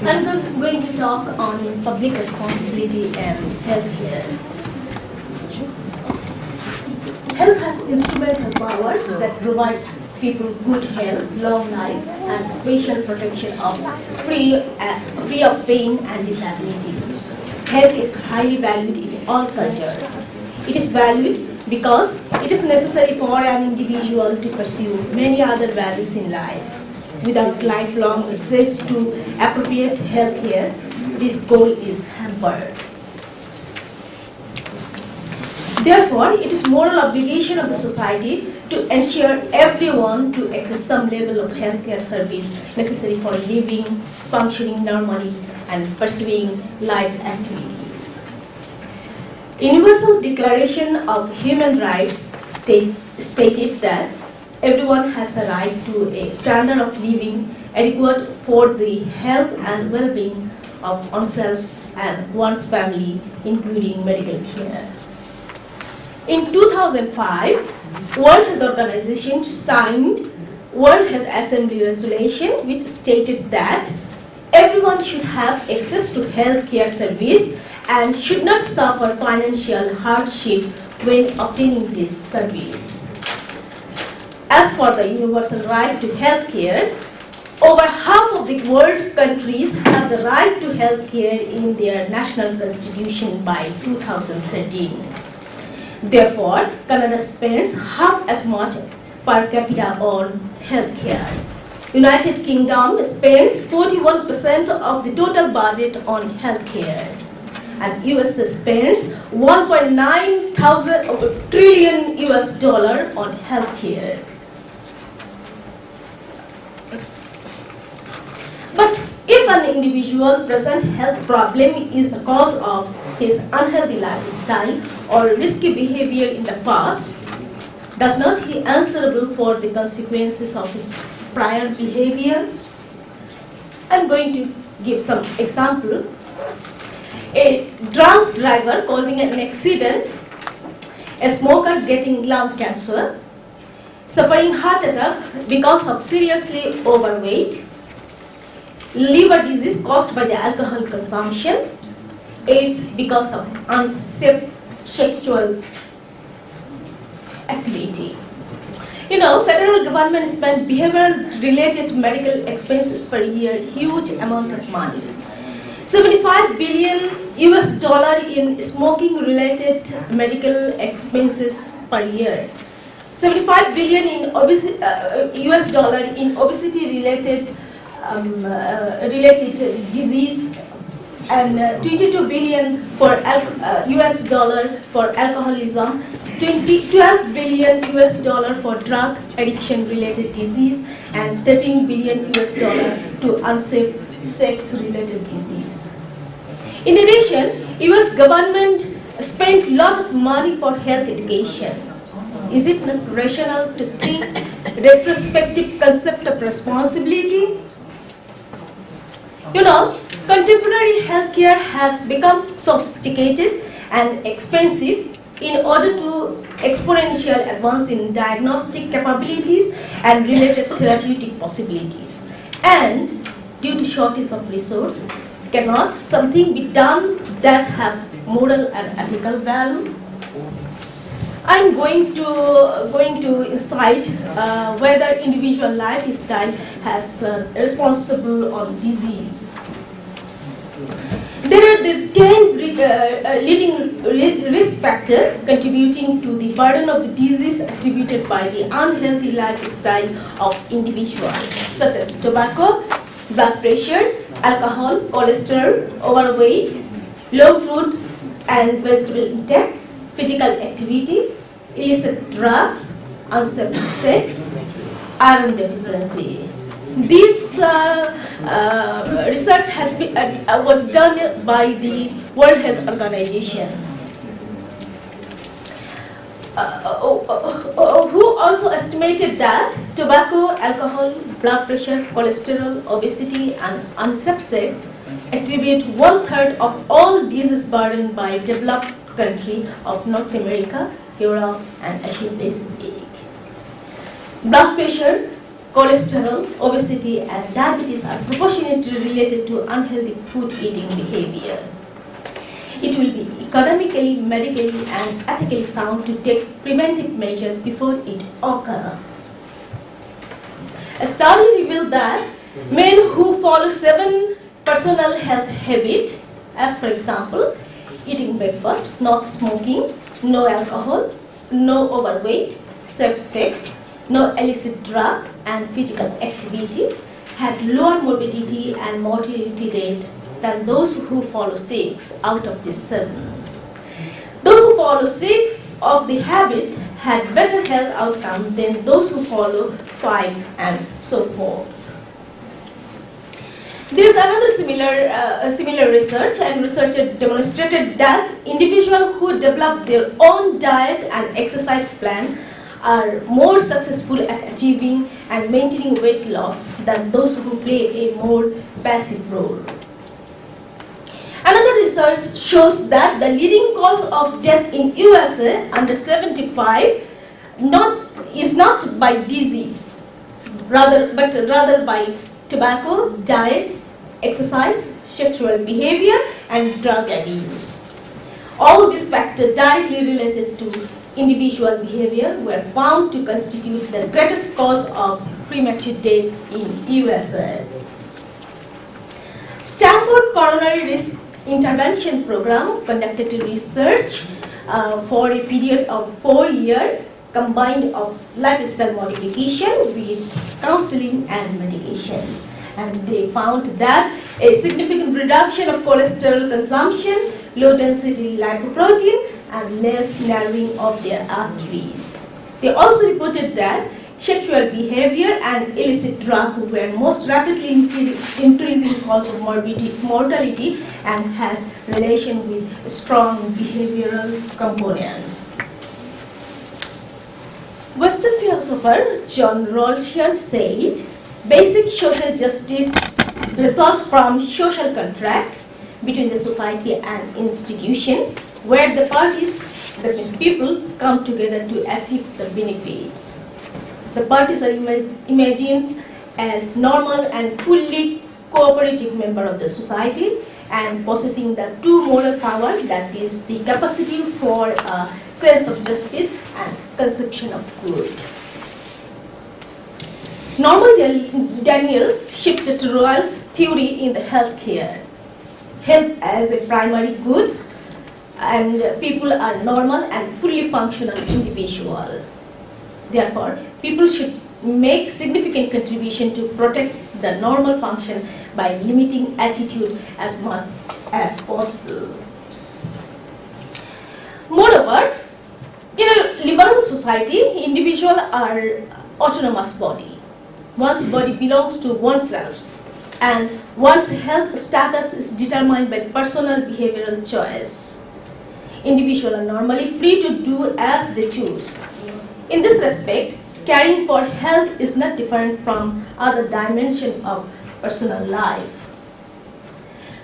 I'm going to talk on public responsibility and healthcare. Health has instrumental powers that provides people good health, long life, and special protection of free of pain and disability. Health is highly valued in all cultures. It is valued because it is necessary for an individual to pursue many other values in life. Without lifelong access to appropriate health care, this goal is hampered. Therefore, it is moral obligation of the society to ensure everyone to access some level of healthcare service necessary for living, functioning normally, and pursuing life activities. Universal Declaration of Human Rights stated that everyone has the right to a standard of living adequate for the health and well-being of oneself and one's family, including medical care. In 2005, World Health Organization signed World Health Assembly Resolution, which stated that everyone should have access to health care service and should not suffer financial hardship when obtaining this service. As for the universal right to health care, over half of the world countries have the right to health care in their national constitution by 2013. Therefore, Canada spends half as much per capita on health care. United Kingdom spends 41% of the total budget on health care. And US spends 1.9 trillion US dollar on health care. But if an individual present health problem is the cause of his unhealthy lifestyle or risky behavior in the past, does not he answerable for the consequences of his prior behavior? I'm going to give some example. A drunk driver causing an accident, a smoker getting lung cancer, suffering heart attack because of seriously overweight, liver disease caused by the alcohol consumption, AIDS because of unsafe sexual activity. You know, federal government spend behavior-related medical expenses per year, huge amount of money. 75 billion US dollar in smoking-related medical expenses per year. 75 billion in US dollar in obesity-related disease, and 22 billion for US dollar for alcoholism, 12 billion US dollar for drug addiction related disease, and 13 billion US dollar to unsafe sex related disease. In addition, US government spent a lot of money for health education. Is it not rational to think retrospective concept of responsibility? You know, contemporary healthcare has become sophisticated and expensive in order to exponential advance in diagnostic capabilities and related therapeutic possibilities. And due to shortage of resource, cannot something be done that have moral and ethical value? I'm going to incite whether individual lifestyle has responsible on disease. There are the 10 leading risk factors contributing to the burden of the disease attributed by the unhealthy lifestyle of individuals, such as tobacco, blood pressure, alcohol, cholesterol, overweight, low fruit and vegetable intake, physical activity, illicit drugs, unsafe sex, iron deficiency. This research has been, was done by the World Health Organization, who also estimated that tobacco, alcohol, blood pressure, cholesterol, obesity, and unsafe sex attribute 1/3 of all disease burden by developed countries of North America, Europe, and Asia Pacific. Blood pressure cholesterol, obesity, and diabetes are proportionately related to unhealthy food eating behavior. It will be economically, medically, and ethically sound to take preventive measures before it occurs. A study revealed that men who follow 7 personal health habits, as for example, eating breakfast, not smoking, no alcohol, no overweight, safe sex, no illicit drug, and physical activity, had lower morbidity and mortality rate than those who follow 6 out of the 7. Those who follow 6 of the habit had better health outcome than those who follow 5 and so forth. There is another similar research, and researchers demonstrated that individuals who develop their own diet and exercise plan are more successful at achieving and maintaining weight loss than those who play a more passive role. Another research shows that the leading cause of death in USA under 75 is not by disease, but rather by tobacco, diet, exercise, sexual behavior, and drug abuse. All these factors directly related to individual behavior were found to constitute the greatest cause of premature death in USA. Stanford Coronary Risk Intervention Program conducted research for a period of 4 years combined of lifestyle modification with counseling and medication. And they found that a significant reduction of cholesterol consumption, low density lipoprotein, and less narrowing of their arteries. They also reported that sexual behavior and illicit drugs were most rapidly increasing cause of mortality and has relation with strong behavioral components. Western philosopher John Rawls said, basic social justice results from social contract between the society and institution, where the parties, that means people, come together to achieve the benefits. The parties are imagined as normal and fully cooperative member of the society and possessing the two moral power, that is the capacity for a sense of justice and conception of good. Norman Daniels shifted to Rawls' theory in the healthcare. Health as a primary good, and people are normal and fully functional individual. Therefore, people should make significant contribution to protect the normal function by limiting attitude as much as possible. Moreover, in a liberal society, individuals are autonomous body. One's body belongs to oneself, and one's health status is determined by personal behavioral choice. Individuals are normally free to do as they choose. In this respect, caring for health is not different from other dimensions of personal life.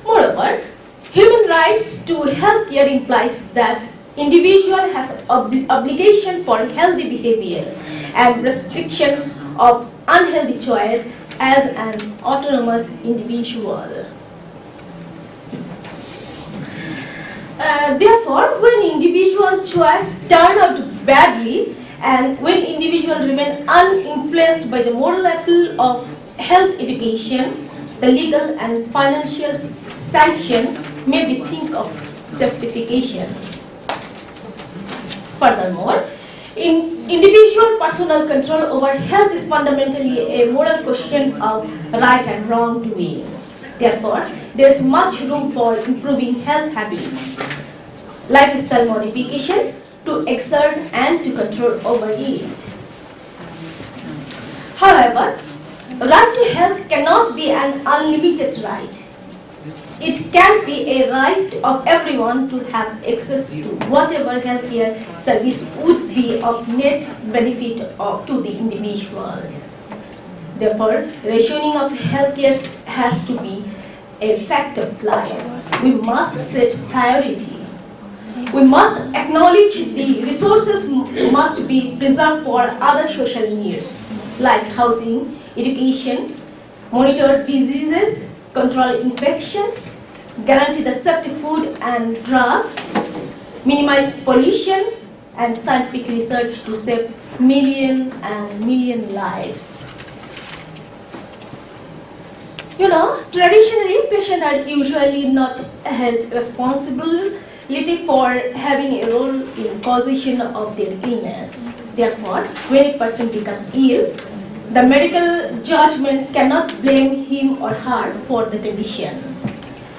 Moreover, human rights to health care implies that individual has obligation for healthy behavior and restriction of unhealthy choice as an autonomous individual. Therefore, when individual choice turn out badly and when individuals remain uninfluenced by the moral appeal of health education, the legal and financial sanction may be think of justification. Furthermore, individual personal control over health is fundamentally a moral question of right and wrong doing. Therefore, there is much room for improving health habits, lifestyle modification, to exert and to control over it. However, right to health cannot be an unlimited right. It can be a right of everyone to have access to whatever healthcare service would be of net benefit to the individual. Therefore, rationing of healthcare has to be a fact of life. We must set priority. We must acknowledge the resources must be preserved for other social needs like housing, education, monitor diseases, control infections, guarantee the safety food and drugs, minimize pollution, and scientific research to save million and million lives. Traditionally, patients are usually not held responsibility for having a role in causation of their illness. Therefore, when a person becomes ill, the medical judgment cannot blame him or her for the condition,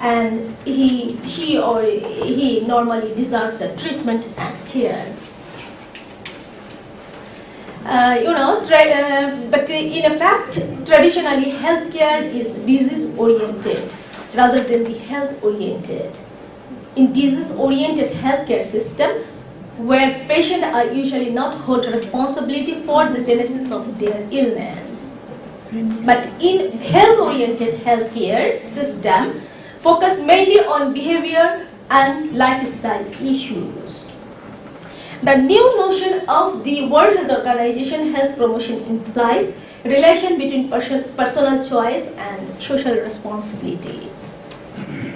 and she or he normally deserves the treatment and care. But in fact, traditionally healthcare is disease-oriented rather than the health-oriented. In disease-oriented healthcare system, where patients are usually not held responsibility for the genesis of their illness. But in health-oriented healthcare system, focus mainly on behavior and lifestyle issues. The new notion of the World Health Organization health promotion implies relation between personal choice and social responsibility.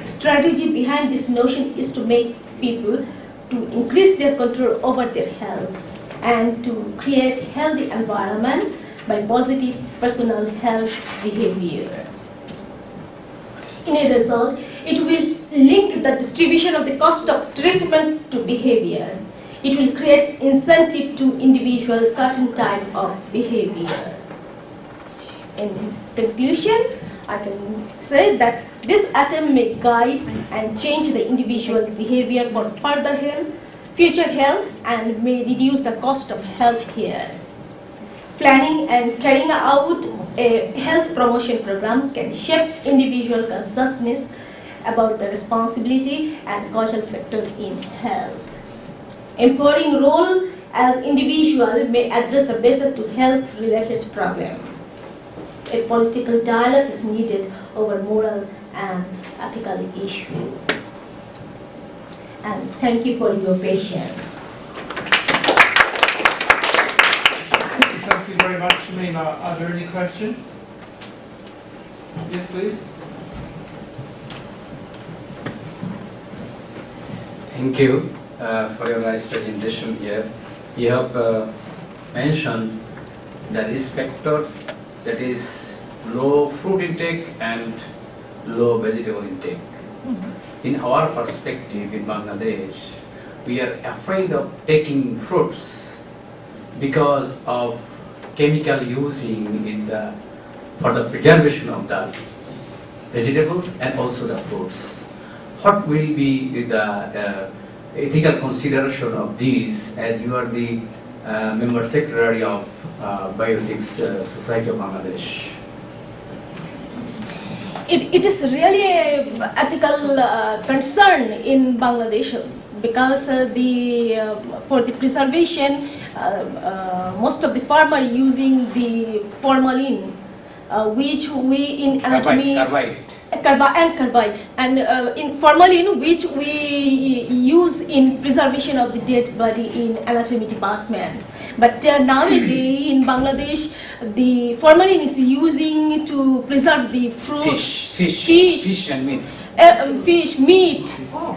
Strategy behind this notion is to make people to increase their control over their health and to create healthy environment by positive personal health behavior. In a result, it will link the distribution of the cost of treatment to behavior. It will create incentive to individual certain type of behavior. In conclusion, I can say that this attempt may guide and change the individual behavior for further health, future health, and may reduce the cost of health care. Planning and carrying out a health promotion program can shape individual consciousness about the responsibility and causal factor in health. Empowering role as individual may address the better to health-related problem. A political dialogue is needed over moral and ethical issue. And thank you for your patience. Thank you very much, Shamima. Are there any questions? Yes, please. Thank you for your nice presentation here. You have mentioned the risk factor, that is low fruit intake and low vegetable intake. In our perspective in Bangladesh, we are afraid of taking fruits because of chemical using in for the preservation of the vegetables and also the fruits. What will be the ethical consideration of these, as you are the member secretary of Bioethics Society of Bangladesh? It is really an ethical concern in Bangladesh because for the preservation, most of the farmer using the formalin, which we in anatomy carbide, and in formalin, which we use in preservation of the dead body in anatomy department. But nowadays in Bangladesh, the formalin is using to preserve the fruits, fish and meat. Fish, meat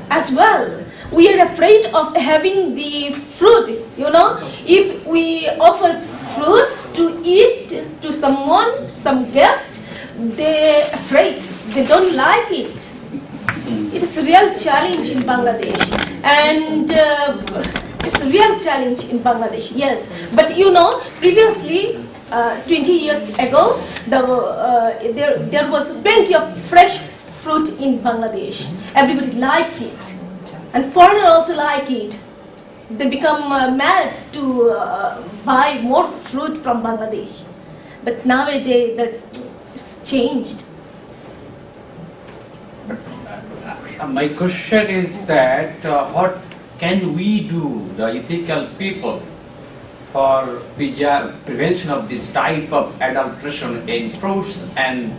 as well. We are afraid of having the fruit, if we offer fruit to eat to someone, some guest, they're afraid, they don't like it. It's a real challenge in Bangladesh, and it's a real challenge in Bangladesh, yes. But previously, 20 years ago, there was plenty of fresh fruit in Bangladesh. Everybody liked it, and foreigners also like it. They become mad to buy more fruit from Bangladesh. But nowadays, that's changed. My question is that what can we do, the ethical people, for prevention of this type of adulteration in fruits and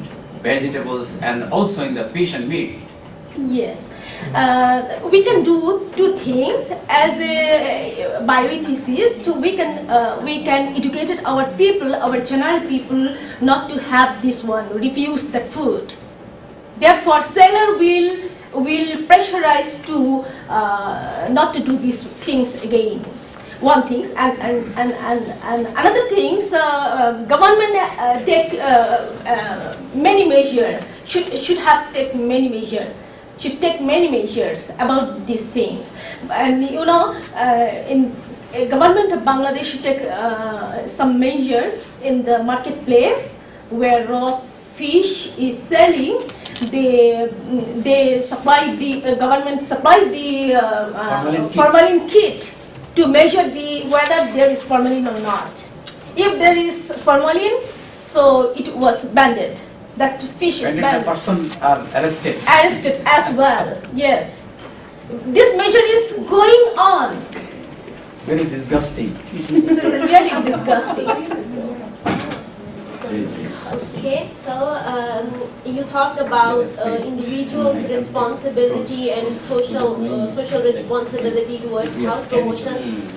vegetables and also in the fish and meat? Yes, we can do two things as a bioethicist. We can educate our people, our general people, not to have this one, refuse that food. Therefore, seller will pressurize to not to do these things again. One thing, and another things, government take many measures. Should have take many measures. Should take many measures about these things. And you know, in government of Bangladesh should take some measure in the marketplace where raw fish is selling. They supply the government supply the formalin kit to measure whether there is formalin or not. If there is formalin, so it was banned. That fish is And banned. the person are arrested. Arrested as well. Yes, this measure is going on. Very disgusting. It's really disgusting. Okay, so you talked about individuals' responsibility and social responsibility towards health promotion.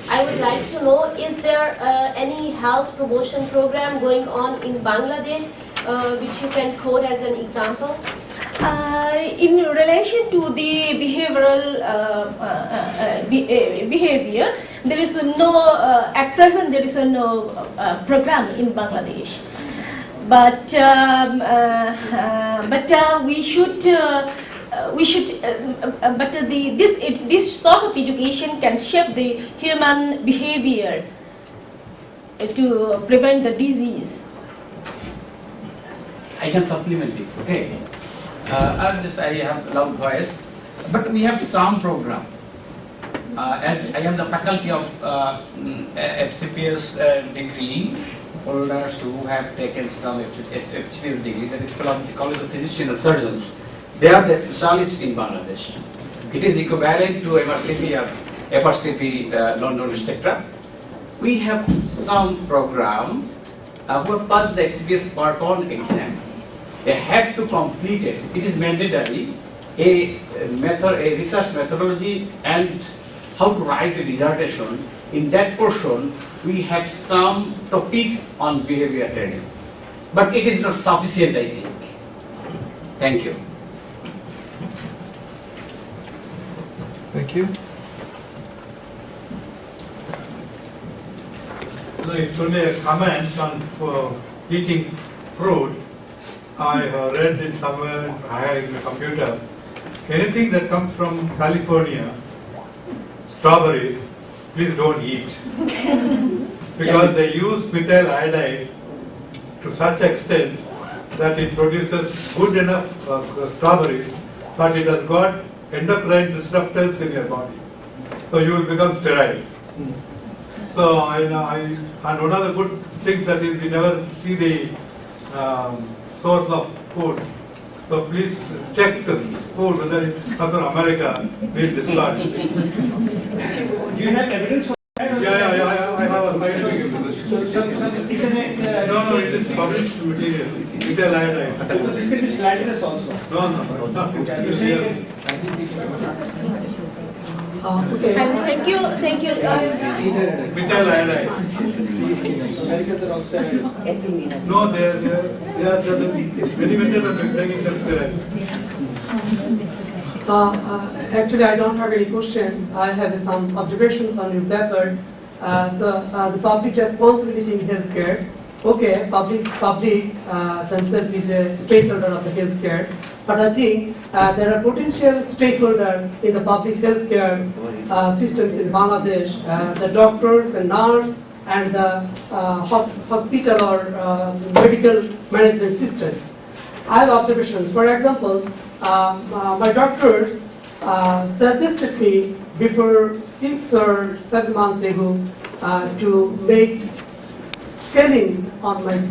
I would like to know, is there any health promotion program going on in Bangladesh which you can quote as an example? In relation to the behavioral behavior, there is no at present there is no program in Bangladesh. But we should this sort of education can shape the human behavior to prevent the disease. I can supplement it, okay? I have loud voice, but we have some program. As I am the faculty of FCPS degree holders who have taken some FCPS degree, that is from the College of Physicians and Surgeons. They are the specialists in Bangladesh. It is equivalent to MRCP or FRCP London, etc. We have some program who have passed the FCPS Part 1 exam. They have to complete it. It is mandatory. A research methodology and how to write a dissertation. In that portion, we have some topics on behavior training. But it is not sufficient, I think. Thank you. Thank you. No, it's only a comment on eating fruit. I read it somewhere in the computer. Anything that comes from California, strawberries, please don't eat. Because they use methyl iodide to such extent that it produces good enough strawberries, but it has got endocrine disruptors in your body. So you will become sterile. So and one of the good things that is we never see the source of food. So please check the food whether it comes from America, please discard it. Do you have evidence for that? Yeah, I have a scientific. No, it is published material. Methyl iodide. This can be slanderous also. No, not You're saying okay. And thank you. methyl iodide. Americans are also No, they are many methods of making them sterile. Actually, I don't have any questions. I have some observations on your paper. The public responsibility in healthcare. Okay, public themselves is a stakeholder of the healthcare. But I think there are potential stakeholders in the public healthcare systems in Bangladesh, the doctors and nurses and the hospital or medical management systems. I have observations. For example, my doctors suggested me before 6 or 7 months ago to make scaling on my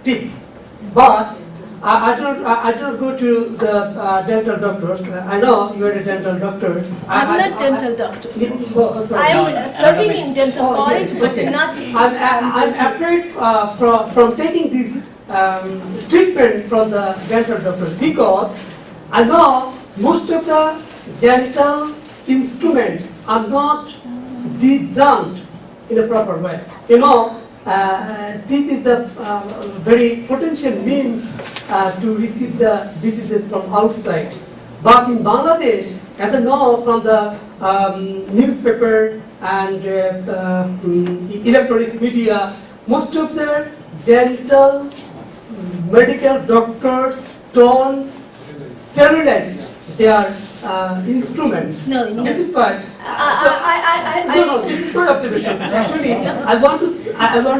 teeth, but I don't go to the dental doctors. I know you are a dental doctor. I'm not dental doctor. Sorry. I'm serving in dental college, but not. I'm afraid from taking this treatment from the dental doctors because I know most of the dental instruments are not designed in a proper way. You know, teeth is the very potential means to receive the diseases from outside. But in Bangladesh, as I know from the newspaper and electronics media, most of the dental medical doctors don't sterilize their instruments. No. This is why. No, this is my observation. Actually, I want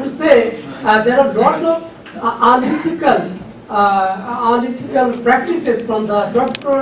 to say there are a lot of unethical practices from the doctor